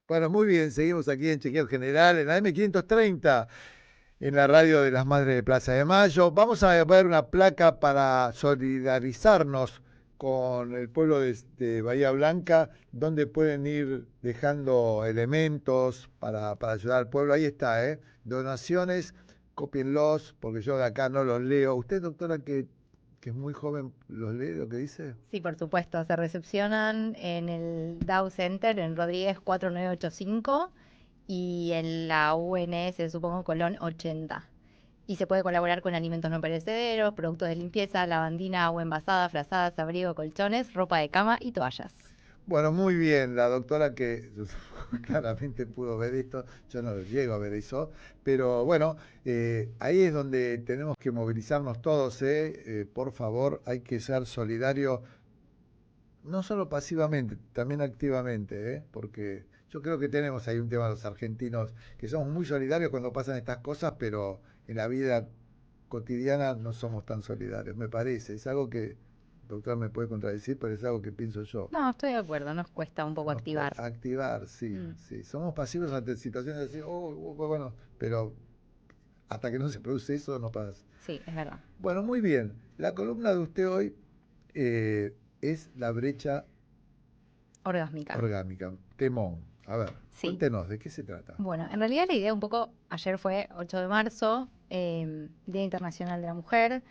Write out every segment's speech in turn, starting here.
Bueno, muy bien, seguimos aquí en Chequeo General, en la M530, en la radio de las Madres de Plaza de Mayo. Vamos a ver una placa para solidarizarnos con el pueblo de Bahía Blanca, donde pueden ir dejando elementos para ayudar al pueblo. Ahí está, ¿eh? Donaciones, cópienlos, porque yo de acá no los leo. Usted, doctora, que es muy joven, ¿los lee lo que dice? Sí, por supuesto, se recepcionan en el Dow Center en Rodríguez 4985 y en la UNS, supongo, Colón 80. Y se puede colaborar con alimentos no perecederos, productos de limpieza, lavandina, agua envasada, frazadas, abrigo, colchones, ropa de cama y toallas. Bueno, muy bien, la doctora que claramente pudo ver esto, yo no lo llego a ver eso, pero bueno, ahí es donde tenemos que movilizarnos todos, ¿eh? Por favor, hay que ser solidarios, no solo pasivamente, también activamente, ¿eh? Porque yo creo que tenemos ahí un tema de los argentinos, que somos muy solidarios cuando pasan estas cosas, pero en la vida cotidiana no somos tan solidarios, me parece, es algo que, doctor, me puede contradecir, pero es algo que pienso yo. No, estoy de acuerdo, nos cuesta un poco activar. Activar, sí, Mm, sí. Somos pasivos ante situaciones así, bueno, pero hasta que no se produce eso no pasa. sí, es verdad. Bueno, muy bien. La columna de usted hoy es la brecha Orgásmica. orgánica. Temón. A ver, Sí. cuéntenos, ¿de qué se trata? Bueno, en realidad la idea un poco, ayer fue 8 de marzo, Día Internacional de la Mujer,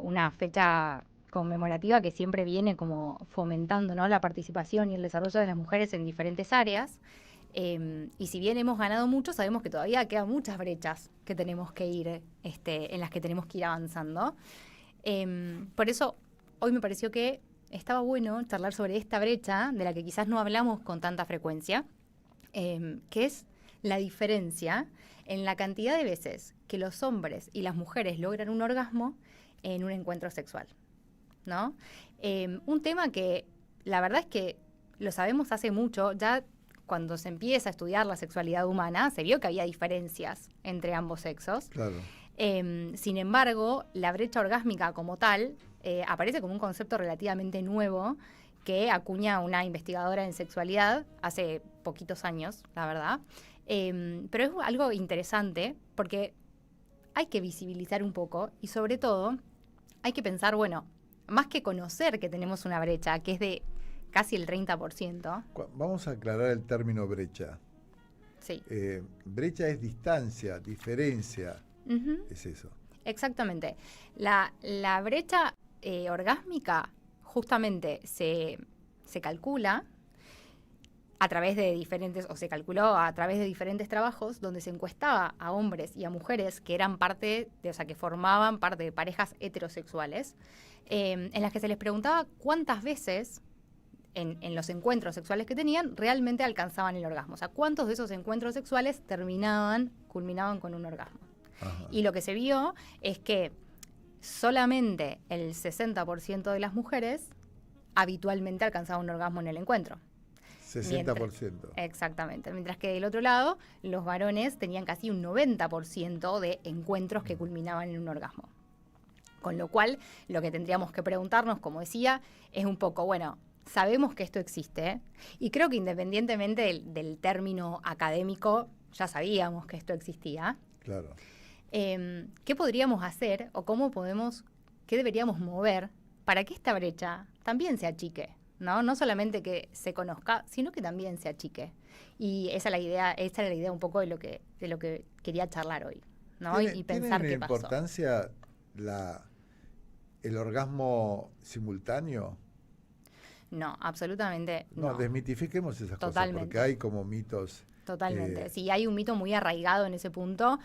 una fecha conmemorativa que siempre viene como fomentando, ¿no?, la participación y el desarrollo de las mujeres en diferentes áreas. Y si bien hemos ganado mucho, sabemos que todavía quedan muchas brechas que tenemos que ir, en las que tenemos que ir avanzando. Por eso, hoy me pareció que estaba bueno charlar sobre esta brecha de la que quizás no hablamos con tanta frecuencia, que es la diferencia en la cantidad de veces que los hombres y las mujeres logran un orgasmo en un encuentro sexual, ¿no? Un tema que la verdad es que lo sabemos hace mucho, ya cuando se empieza a estudiar la sexualidad humana, se vio que había diferencias entre ambos sexos. Claro. Sin embargo, la brecha orgásmica como tal aparece como un concepto relativamente nuevo que acuña una investigadora en sexualidad hace poquitos años, la verdad. Pero es algo interesante porque hay que visibilizar un poco y sobre todo hay que pensar, bueno, más que conocer que tenemos una brecha, que es de casi el 30%. Vamos a aclarar el término brecha. Sí. Brecha es distancia, diferencia, Uh-huh. es eso. Exactamente. La brecha orgásmica justamente se calcula a través de diferentes, o se calculó a través de diferentes trabajos donde se encuestaba a hombres y a mujeres que eran parte, o sea, que formaban parte de parejas heterosexuales, en las que se les preguntaba cuántas veces en los encuentros sexuales que tenían realmente alcanzaban el orgasmo. O sea, cuántos de esos encuentros sexuales culminaban con un orgasmo. Ajá. Y lo que se vio es que solamente el 60% de las mujeres habitualmente alcanzaba un orgasmo en el encuentro. 60%. Exactamente. Mientras que del otro lado, los varones tenían casi un 90% de encuentros que culminaban en un orgasmo. Con lo cual, lo que tendríamos que preguntarnos, como decía, es un poco, bueno, sabemos que esto existe, y creo que independientemente del término académico, ya sabíamos que esto existía. Claro. ¿Qué podríamos hacer o qué deberíamos mover para que esta brecha también se achique? No solamente que se conozca, sino que también se achique. Y esa era la idea un poco de lo que quería charlar hoy, ¿no? Y ¿Tiene pensar una qué pasó. importancia el orgasmo simultáneo? No, absolutamente No, no. desmitifiquemos esas cosas, porque Totalmente. hay como mitos. Totalmente. eh, Sí, hay un mito muy arraigado en ese punto.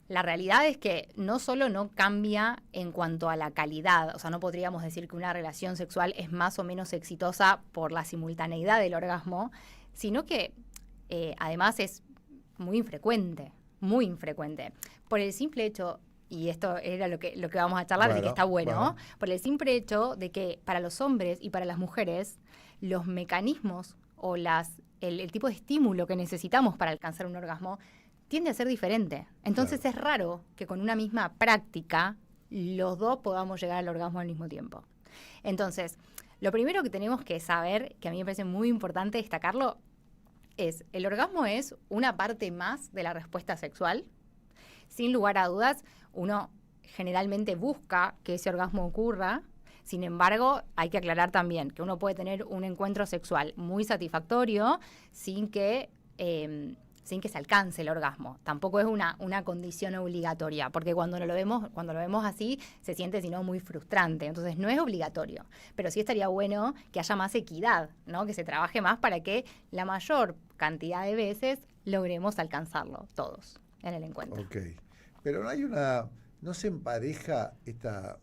La realidad es que no solo no cambia en cuanto a la calidad, o sea, no podríamos decir que una relación sexual es más o menos exitosa por la simultaneidad del orgasmo, sino que además es muy infrecuente, muy infrecuente. Por el simple hecho, y esto era lo que vamos a charlar, así que bueno, está bueno, bueno, por el simple hecho de que para los hombres y para las mujeres, los mecanismos o el tipo de estímulo que necesitamos para alcanzar un orgasmo tiende a ser diferente. Entonces claro. es raro que con una misma práctica los dos podamos llegar al orgasmo al mismo tiempo. Entonces, lo primero que tenemos que saber, que a mí me parece muy importante destacarlo, el orgasmo es una parte más de la respuesta sexual. Sin lugar a dudas, uno generalmente busca que ese orgasmo ocurra. Sin embargo, hay que aclarar también que uno puede tener un encuentro sexual muy satisfactorio sin que se alcance el orgasmo. Tampoco es una condición obligatoria, porque cuando lo vemos así, se siente sino muy frustrante. Entonces no es obligatorio, pero sí estaría bueno que haya más equidad, ¿no? Que se trabaje más para que la mayor cantidad de veces logremos alcanzarlo todos en el encuentro. Ok, pero no se empareja esta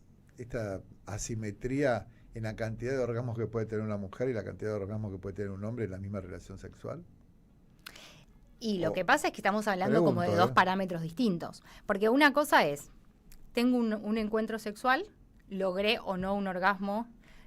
asimetría en la cantidad de orgasmos que puede tener una mujer y la cantidad de orgasmos que puede tener un hombre en la misma relación sexual. Y lo que pasa es que estamos hablando como de dos parámetros distintos. Porque una cosa es, tengo un encuentro sexual, logré o no un orgasmo,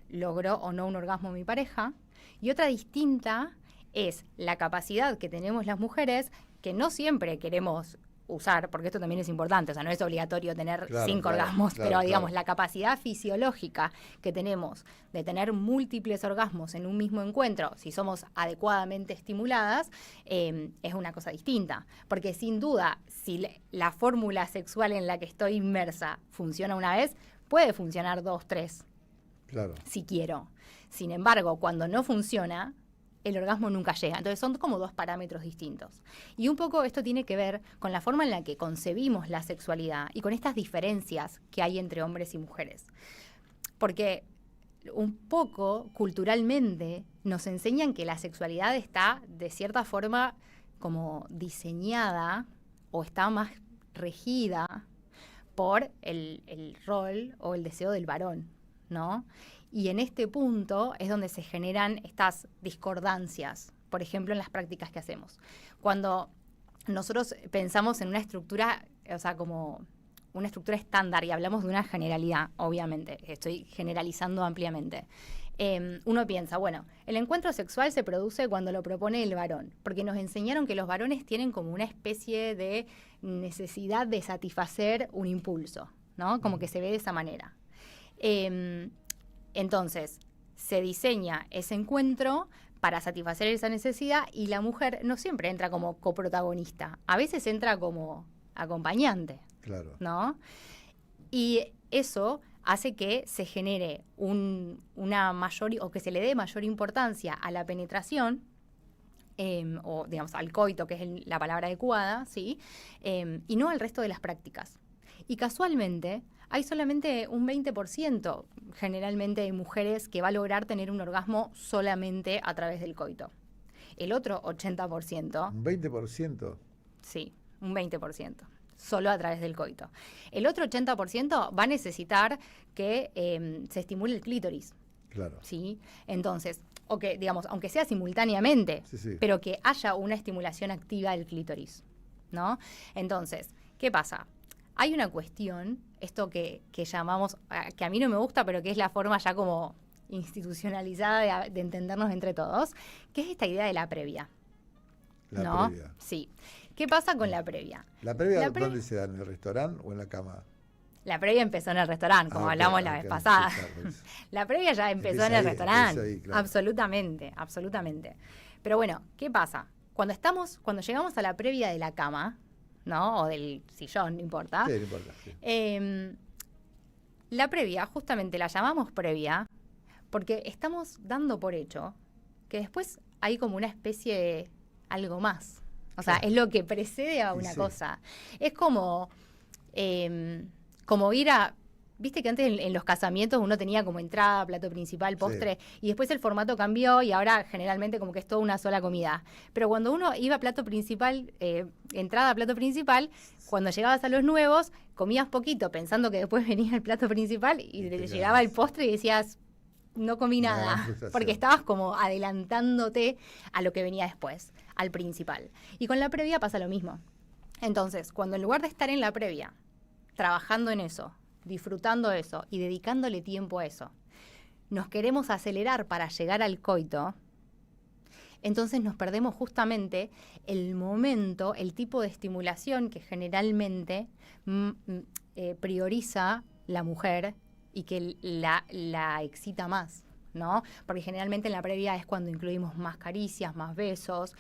logró o no un orgasmo mi pareja. Y otra distinta es la capacidad que tenemos las mujeres, que no siempre queremos usar, porque esto también es importante, o sea, no es obligatorio tener 5 orgasmos, pero digamos, la capacidad fisiológica que tenemos de tener múltiples orgasmos en un mismo encuentro, si somos adecuadamente estimuladas, es una cosa distinta, porque sin duda, si la fórmula sexual en la que estoy inmersa funciona una vez, puede funcionar 2, 3, si quiero. Sin embargo, cuando no funciona, el orgasmo nunca llega. Entonces son como dos parámetros distintos. Y un poco esto tiene que ver con la forma en la que concebimos la sexualidad y con estas diferencias que hay entre hombres y mujeres. Porque un poco culturalmente nos enseñan que la sexualidad está de cierta forma como diseñada o está más regida por el rol o el deseo del varón, ¿no? Y en este punto es donde se generan estas discordancias, por ejemplo, en las prácticas que hacemos. Cuando nosotros pensamos en una estructura, o sea, como una estructura estándar, y hablamos de una generalidad, obviamente, estoy generalizando ampliamente, uno piensa, bueno, el encuentro sexual se produce cuando lo propone el varón, porque nos enseñaron que los varones tienen como una especie de necesidad de satisfacer un impulso, ¿no? Como que se ve de esa manera. Entonces, se diseña ese encuentro para satisfacer esa necesidad y la mujer no siempre entra como coprotagonista, a veces entra como acompañante, ¿no? Y eso hace que se genere una mayor, o que se le dé mayor importancia a la penetración, o digamos al coito, que es la palabra adecuada, ¿sí? Y no al resto de las prácticas. Y casualmente hay solamente un 20% generalmente de mujeres que va a lograr tener un orgasmo solamente a través del coito. El otro 80%... ¿Un 20%? Sí, un 20%. Solo a través del coito. El otro 80% va a necesitar que se estimule el clítoris. Claro. ¿Sí? Entonces, o que, digamos, aunque sea simultáneamente, pero que haya una estimulación activa del clítoris, ¿no? Entonces, ¿qué pasa? Hay una cuestión, esto que llamamos, que a mí no me gusta, pero que es la forma ya como institucionalizada de entendernos entre todos, que es esta idea de la previa. La previa. Sí. ¿Qué pasa con la previa? ¿La previa dónde se da? ¿En el restaurante o en la cama? La previa empezó en el restaurante, como hablamos la vez pasada. Sí, claro, la previa ya empezó en el restaurante. Ahí, claro. Absolutamente, absolutamente. Pero bueno, ¿qué pasa? Cuando llegamos a la previa de la cama, ¿no? O del sillón, no importa. Sí, no importa. Sí. La previa, justamente la llamamos previa, porque estamos dando por hecho que después hay como una especie de algo más. O sea, es lo que precede a una cosa. Es como ir a... Viste que antes en los casamientos uno tenía como entrada, plato principal, postre, y después el formato cambió y ahora generalmente como que es toda una sola comida. Pero cuando uno iba a plato principal, entrada a plato principal, cuando llegabas a los nuevos, comías poquito pensando que después venía el plato principal y te llegaba el postre y decías, no comí nada, porque estabas como adelantándote a lo que venía después, al principal. Y con la previa pasa lo mismo. Entonces, cuando en lugar de estar en la previa, trabajando en eso, disfrutando eso y dedicándole tiempo a eso, nos queremos acelerar para llegar al coito, entonces nos perdemos justamente el momento, el tipo de estimulación que generalmente prioriza la mujer y que la excita más, ¿no? Porque generalmente en la previa es cuando incluimos más caricias, más besos,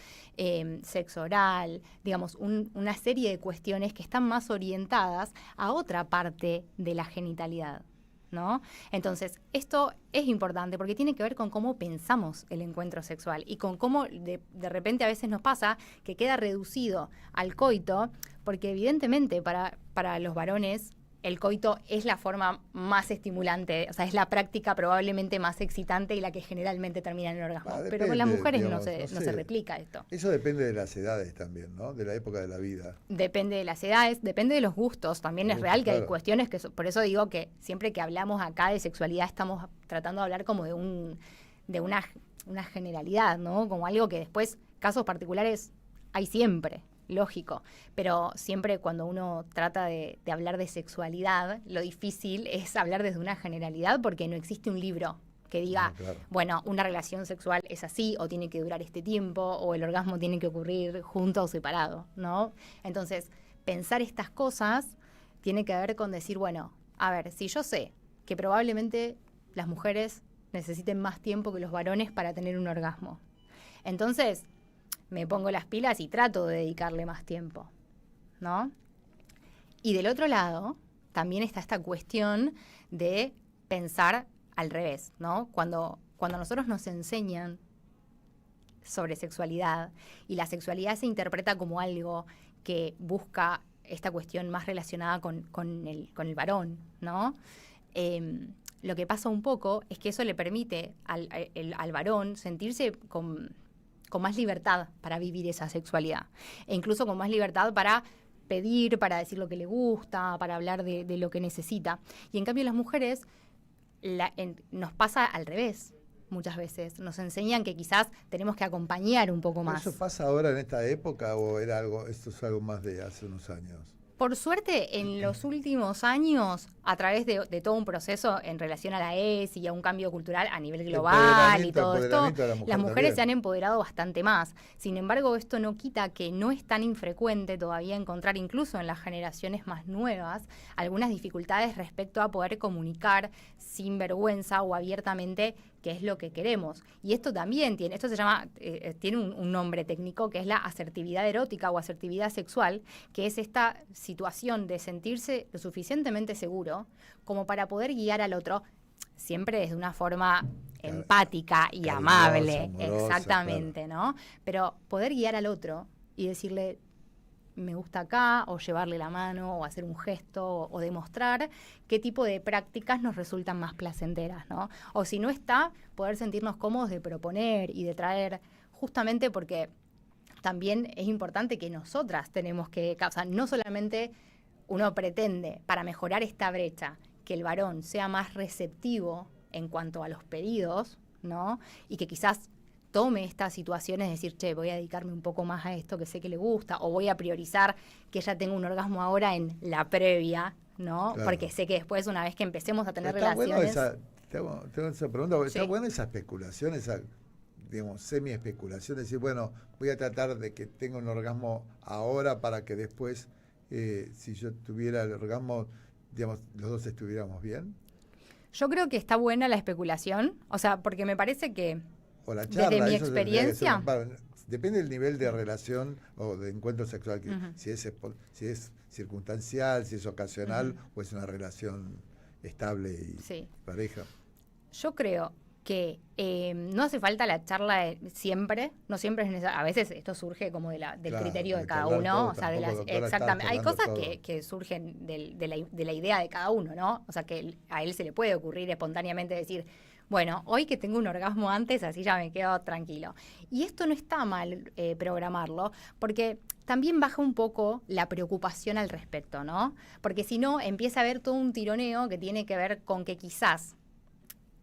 sexo oral, digamos, una serie de cuestiones que están más orientadas a otra parte de la genitalidad, ¿no? Entonces, esto es importante porque tiene que ver con cómo pensamos el encuentro sexual y con cómo de repente a veces nos pasa que queda reducido al coito, porque evidentemente para los varones el coito es la forma más estimulante, o sea, es la práctica probablemente más excitante y la que generalmente termina en el orgasmo. Depende, pero con las mujeres digamos, no se replica esto. Eso depende de las edades también, ¿no? De la época de la vida. Depende de las edades, depende de los gustos. También es real que hay cuestiones que, por eso digo que siempre que hablamos acá de sexualidad estamos tratando de hablar como de una generalidad, ¿no? Como algo que después, casos particulares hay siempre. Lógico, pero siempre cuando uno trata de hablar de sexualidad, lo difícil es hablar desde una generalidad porque no existe un libro que diga, bueno, una relación sexual es así o tiene que durar este tiempo o el orgasmo tiene que ocurrir junto o separado, ¿no? Entonces, pensar estas cosas tiene que ver con decir, bueno, a ver, si yo sé que probablemente las mujeres necesiten más tiempo que los varones para tener un orgasmo, entonces me pongo las pilas y trato de dedicarle más tiempo, ¿no? Y del otro lado, también está esta cuestión de pensar al revés, ¿no? Cuando nosotros nos enseñan sobre sexualidad y la sexualidad se interpreta como algo que busca esta cuestión más relacionada con el varón, ¿no? Lo que pasa un poco es que eso le permite al varón sentirse con más libertad para vivir esa sexualidad. E incluso con más libertad para pedir, para decir lo que le gusta, para hablar de lo que necesita. Y en cambio las mujeres nos pasa al revés. Muchas veces nos enseñan que quizás tenemos que acompañar un poco más. ¿Eso pasa ahora en esta época o esto es algo más de hace unos años? Por suerte, en los últimos años, a través de todo un proceso en relación a la ESI y a un cambio cultural a nivel global y todo esto, las mujeres se han empoderado bastante más. Sin embargo, esto no quita que no es tan infrecuente todavía encontrar, incluso en las generaciones más nuevas, algunas dificultades respecto a poder comunicar sin vergüenza o abiertamente qué es lo que queremos. Y esto también tiene un nombre técnico que es la asertividad erótica o asertividad sexual, que es esta situación de sentirse lo suficientemente seguro como para poder guiar al otro, siempre desde una forma empática y amable, amorosa, exactamente, claro, ¿no? Pero poder guiar al otro y decirle, me gusta acá, o llevarle la mano, o hacer un gesto, o demostrar qué tipo de prácticas nos resultan más placenteras, ¿no? O si no está, poder sentirnos cómodos de proponer y de traer, justamente porque también es importante que nosotras tenemos que, o sea, no solamente uno pretende, para mejorar esta brecha, que el varón sea más receptivo en cuanto a los pedidos, ¿no? Y que quizás tome estas situaciones, decir, che, voy a dedicarme un poco más a esto que sé que le gusta, o voy a priorizar que ella tenga un orgasmo ahora en la previa, ¿no? Claro. Porque sé que después, una vez que empecemos a tener relaciones... Tengo esa pregunta, porque sí, está buena esa especulación, esa, digamos, semi-especulación, decir, bueno, voy a tratar de que tenga un orgasmo ahora para que después, si yo tuviera el orgasmo, digamos, los dos estuviéramos bien. Yo creo que está buena la especulación, o sea, porque me parece que o la charla, desde mi experiencia, depende del nivel de relación o de encuentro sexual, que si es circunstancial, si es ocasional o es una relación estable y pareja. Yo creo que no hace falta la charla siempre, no siempre es necesario. A veces esto surge como del criterio de cada uno, todo, o sea, exactamente. Hay cosas que surgen de la idea de cada uno, ¿no? O sea, que a él se le puede ocurrir espontáneamente decir, bueno, hoy que tengo un orgasmo antes, así ya me quedo tranquilo. Y esto no está mal programarlo, porque también baja un poco la preocupación al respecto, ¿no? Porque si no, empieza a haber todo un tironeo que tiene que ver con que quizás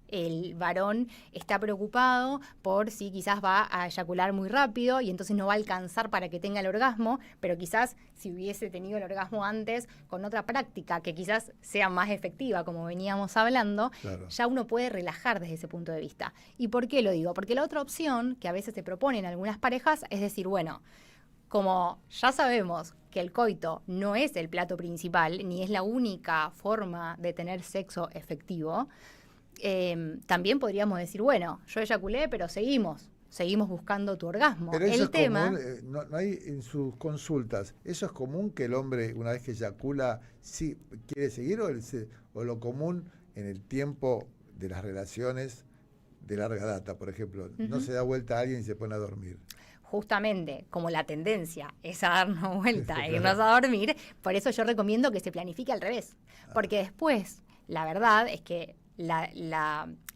el varón está preocupado por si quizás va a eyacular muy rápido y entonces no va a alcanzar para que tenga el orgasmo, pero quizás si hubiese tenido el orgasmo antes con otra práctica que quizás sea más efectiva, como veníamos hablando, claro, ya uno puede relajar desde ese punto de vista. ¿Y por qué lo digo? Porque la otra opción que a veces se propone en algunas parejas es decir, bueno, como ya sabemos que el coito no es el plato principal, ni es la única forma de tener sexo efectivo, también podríamos decir, bueno, yo eyaculé, pero seguimos buscando tu orgasmo. Pero eso El es tema, común, no hay en sus consultas, ¿eso es común que el hombre una vez que eyacula sí quiere seguir o lo común en el tiempo de las relaciones de larga data, por ejemplo, no se da vuelta a alguien y se pone a dormir? justamente, como la tendencia es a darnos vuelta e Claro. irnos a dormir, por eso yo recomiendo que se planifique al revés. Porque después, la verdad es que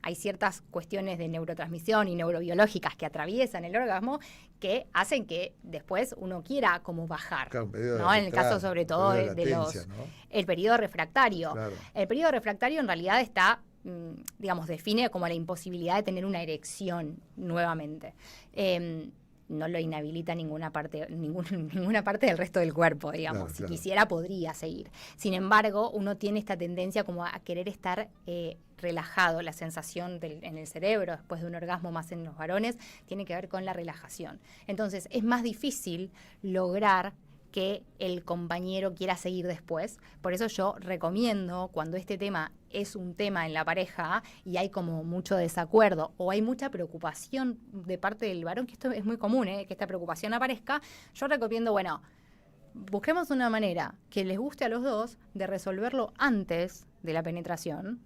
hay ciertas cuestiones de neurotransmisión y neurobiológicas que atraviesan el orgasmo que hacen que después uno quiera como bajar, Claro, un periodo ¿no? En el caso arbitral, sobre un todo periodo de latencia, los... ¿no? El periodo refractario. Claro. El periodo refractario en realidad está, digamos, define como la imposibilidad de tener una erección nuevamente. No lo inhabilita ninguna parte del resto del cuerpo, digamos. Claro, Si claro. quisiera, podría seguir. Sin embargo, uno tiene esta tendencia como a querer estar relajado. La sensación en el cerebro después de un orgasmo, más en los varones, tiene que ver con la relajación. Entonces, es más difícil lograr que el compañero quiera seguir después. Por eso yo recomiendo, cuando este tema es un tema en la pareja y hay como mucho desacuerdo o hay mucha preocupación de parte del varón, que esto es muy común, que esta preocupación aparezca, yo recomiendo, bueno, busquemos una manera que les guste a los dos de resolverlo antes de la penetración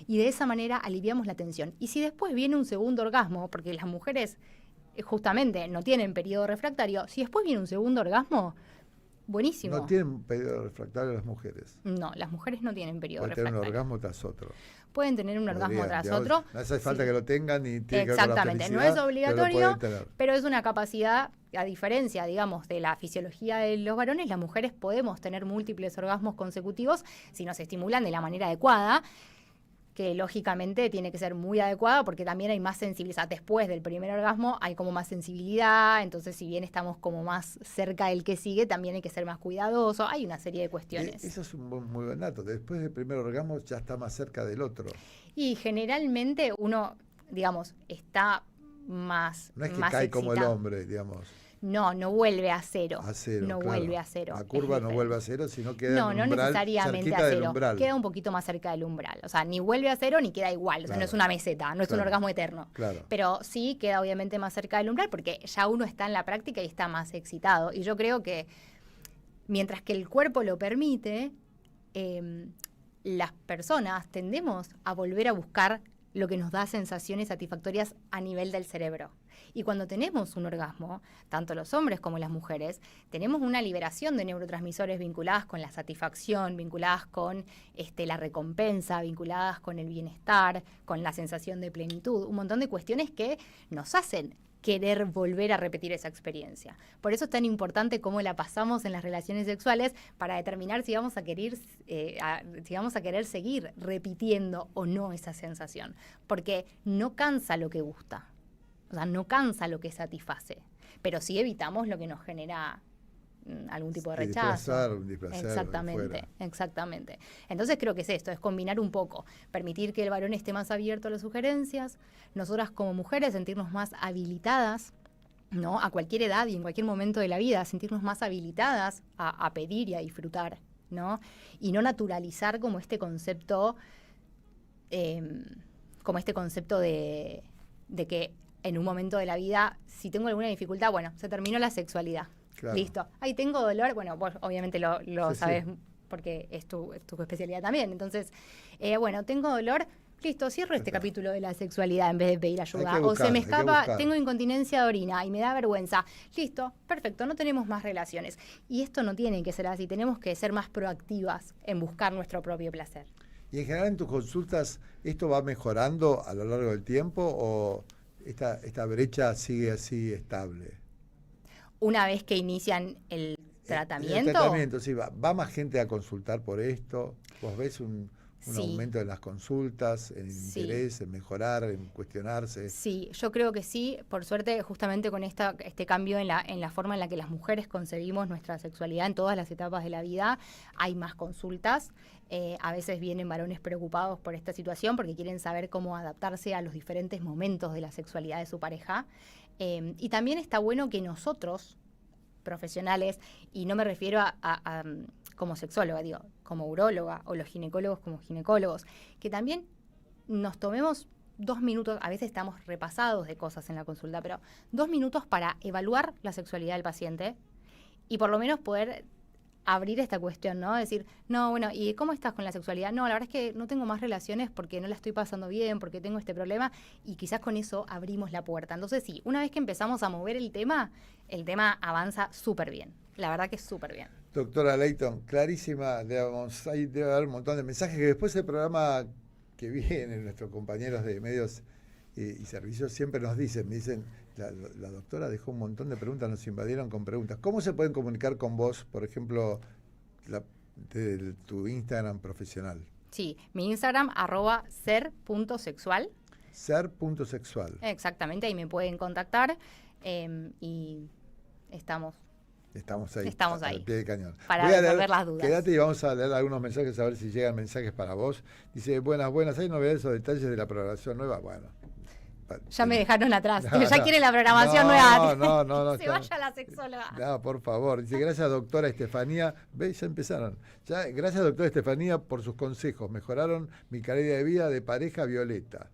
y de esa manera aliviamos la tensión. Y si después viene un segundo orgasmo, porque las mujeres justamente no tienen periodo refractario, si después viene un segundo orgasmo, buenísimo. No tienen periodo refractario las mujeres. No, las mujeres no tienen periodo Pueden tener un refractario. orgasmo tras otro. Pueden tener un orgasmo Podrían, tras digamos, otro. No hace falta Sí. que lo tengan ni tiene que ver con la Exactamente, no felicidad, es obligatorio, pero lo pueden tener. pero es una capacidad, a diferencia, digamos, de la fisiología de los varones, las mujeres podemos tener múltiples orgasmos consecutivos si nos estimulan de la manera adecuada, que lógicamente tiene que ser muy adecuada porque también hay más sensibilidad. Después del primer orgasmo hay como más sensibilidad, entonces si bien estamos como más cerca del que sigue, también hay que ser más cuidadoso. Hay una serie de cuestiones. Eso es un muy buen dato. Después del primer orgasmo ya está más cerca del otro. Y generalmente uno, digamos, está más No es que más cae como el excitado. hombre, digamos. No vuelve a cero. A cero, No claro. vuelve a cero. La es curva no diferente. vuelve a cero, sino queda No, en no umbral, necesariamente cerquita a del cero. umbral. Queda un poquito más cerca del umbral. O sea, ni vuelve a cero ni queda igual. O sea, no Claro. es una meseta, no es un Claro. orgasmo eterno. Claro. Pero sí queda obviamente más cerca del umbral porque ya uno está en la práctica y está más excitado. Y yo creo que mientras que el cuerpo lo permite, las personas tendemos a volver a buscar lo que nos da sensaciones satisfactorias a nivel del cerebro. Y cuando tenemos un orgasmo, tanto los hombres como las mujeres, tenemos una liberación de neurotransmisores vinculadas con la satisfacción, vinculadas con la recompensa, vinculadas con el bienestar, con la sensación de plenitud, un montón de cuestiones que nos hacen querer volver a repetir esa experiencia. Por eso es tan importante cómo la pasamos en las relaciones sexuales para determinar si vamos a querer, si vamos a querer seguir repitiendo o no esa sensación. Porque no cansa lo que gusta. O sea, no cansa lo que satisface. Pero sí evitamos lo que nos genera algún tipo de rechazo. Displazar Exactamente, exactamente. Entonces creo que es esto, es combinar un poco, permitir que el varón esté más abierto a las sugerencias, nosotras como mujeres sentirnos más habilitadas, ¿no? A cualquier edad y en cualquier momento de la vida, sentirnos más habilitadas a pedir y a disfrutar, ¿no? Y no naturalizar como este concepto, de que en un momento de la vida, si tengo alguna dificultad, bueno, se terminó la sexualidad. Claro. Listo. Ahí tengo dolor, bueno, vos obviamente lo Sí, sabes sí. porque es tu especialidad también. Entonces, bueno, tengo dolor, listo, cierro este capítulo de la sexualidad en vez de pedir ayuda. O se me escapa, tengo incontinencia de orina y me da vergüenza. Listo, perfecto, no tenemos más relaciones. Y esto no tiene que ser así, tenemos que ser más proactivas en buscar nuestro propio placer. Y en general en tus consultas, ¿esto va mejorando a lo largo del tiempo o esta brecha sigue así estable? Una vez que inician el tratamiento. El tratamiento, sí, va más gente a consultar por esto. ¿Vos ves un Sí. aumento en las consultas, en el Sí. interés, en mejorar, en cuestionarse? Sí, yo creo que sí. Por suerte, justamente con este cambio en la forma en la que las mujeres concebimos nuestra sexualidad en todas las etapas de la vida, hay más consultas. A veces vienen varones preocupados por esta situación porque quieren saber cómo adaptarse a los diferentes momentos de la sexualidad de su pareja. Y también está bueno que nosotros, profesionales, y no me refiero a como sexóloga, digo, como uróloga, o los ginecólogos como ginecólogos, que también nos tomemos 2 minutos, a veces estamos repasados de cosas en la consulta, pero 2 minutos para evaluar la sexualidad del paciente y por lo menos poder abrir esta cuestión, ¿no? Decir, no, bueno, ¿y cómo estás con la sexualidad? No, la verdad es que no tengo más relaciones porque no la estoy pasando bien, porque tengo este problema, y quizás con eso abrimos la puerta. Entonces sí, una vez que empezamos a mover el tema avanza súper bien. La verdad que es súper bien. Doctora Leighton, clarísima, digamos, ahí debe haber un montón de mensajes que después el programa que vienen nuestros compañeros de medios y servicios siempre nos dicen, me dicen, la doctora dejó un montón de preguntas, nos invadieron con preguntas. ¿Cómo se pueden comunicar con vos, por ejemplo, de tu Instagram profesional? Sí, mi Instagram, @ser.sexual. Ser.sexual. Exactamente, ahí me pueden contactar y estamos ahí, al pie del cañón. Para resolver las dudas. Quédate y vamos a leer algunos mensajes, a ver si llegan mensajes para vos. Dice, buenas, ¿hay novedades o detalles de la programación nueva? Bueno. Ya me dejaron atrás, que ya quiere la programación nueva. No. Se vaya la sexóloga. No, por favor. Dice, gracias doctora Estefanía. ¿Ves? Ya empezaron. Gracias doctora Estefanía por sus consejos. Mejoraron mi calidad de vida de pareja Violeta.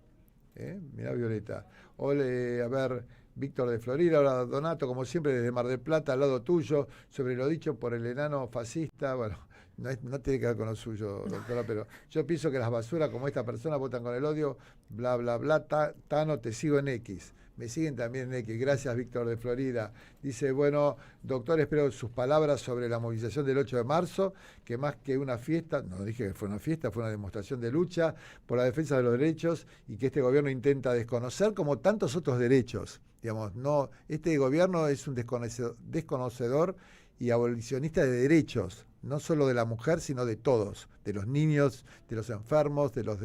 Mirá Violeta. Ole, a ver, Víctor de Florida, ahora Donato, como siempre, desde Mar del Plata, al lado tuyo, sobre lo dicho por el enano fascista. Bueno, no tiene que ver con lo suyo, doctora, pero yo pienso que las basuras como esta persona votan con el odio, bla, bla, bla. Tano, te sigo en X. Me siguen también en X. Gracias, Víctor de Florida. Dice, bueno, doctor, espero sus palabras sobre la movilización del 8 de marzo, que más que una fiesta, no dije que fue una fiesta, fue una demostración de lucha por la defensa de los derechos y que este gobierno intenta desconocer como tantos otros derechos. Digamos, no, este gobierno es un desconocedor y abolicionista de derechos, no solo de la mujer, sino de todos, de los niños, de los enfermos, de los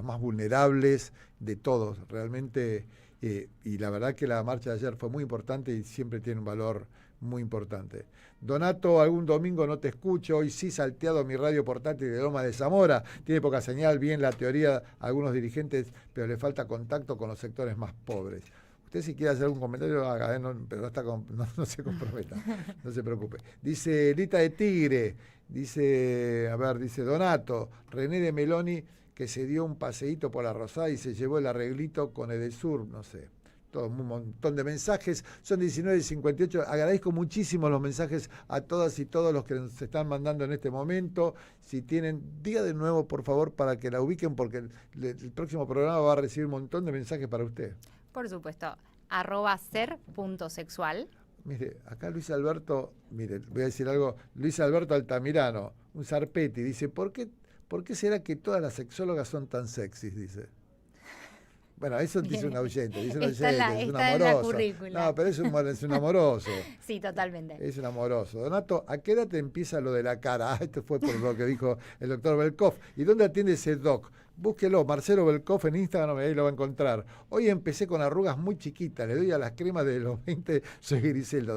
más vulnerables, de todos, realmente. Y la verdad que la marcha de ayer fue muy importante y siempre tiene un valor muy importante. Donato, algún domingo no te escucho, hoy sí salteado mi radio portátil de Loma de Zamora, tiene poca señal, bien la teoría, algunos dirigentes, pero le falta contacto con los sectores más pobres. Usted si quiere hacer algún comentario, haga, pero no se comprometa, no se preocupe. Dice Lita de Tigre, dice Donato, René de Meloni, que se dio un paseíto por la Rosada y se llevó el arreglito con Edesur, no sé. Todo un montón de mensajes, son 19:58, agradezco muchísimo los mensajes a todas y todos los que nos están mandando en este momento. Si tienen, diga de nuevo por favor para que la ubiquen, porque el próximo programa va a recibir un montón de mensajes para usted. Por supuesto, @ser.sexual. Mire, acá Luis Alberto, mire, voy a decir algo, Luis Alberto Altamirano, un zarpeti, dice, ¿por qué será que todas las sexólogas son tan sexys? Dice. Bueno, eso dice un oyente, es un amoroso. No, pero es un amoroso. Sí, totalmente. Es un amoroso. Donato, ¿a qué edad te empieza lo de la cara? Esto fue por lo que dijo el doctor Belkov. ¿Y dónde atiende ese doc? Búsquelo, Marcelo Belkov en Instagram, ahí lo va a encontrar. Hoy empecé con arrugas muy chiquitas, le doy a las cremas de los 20, soy Griselda.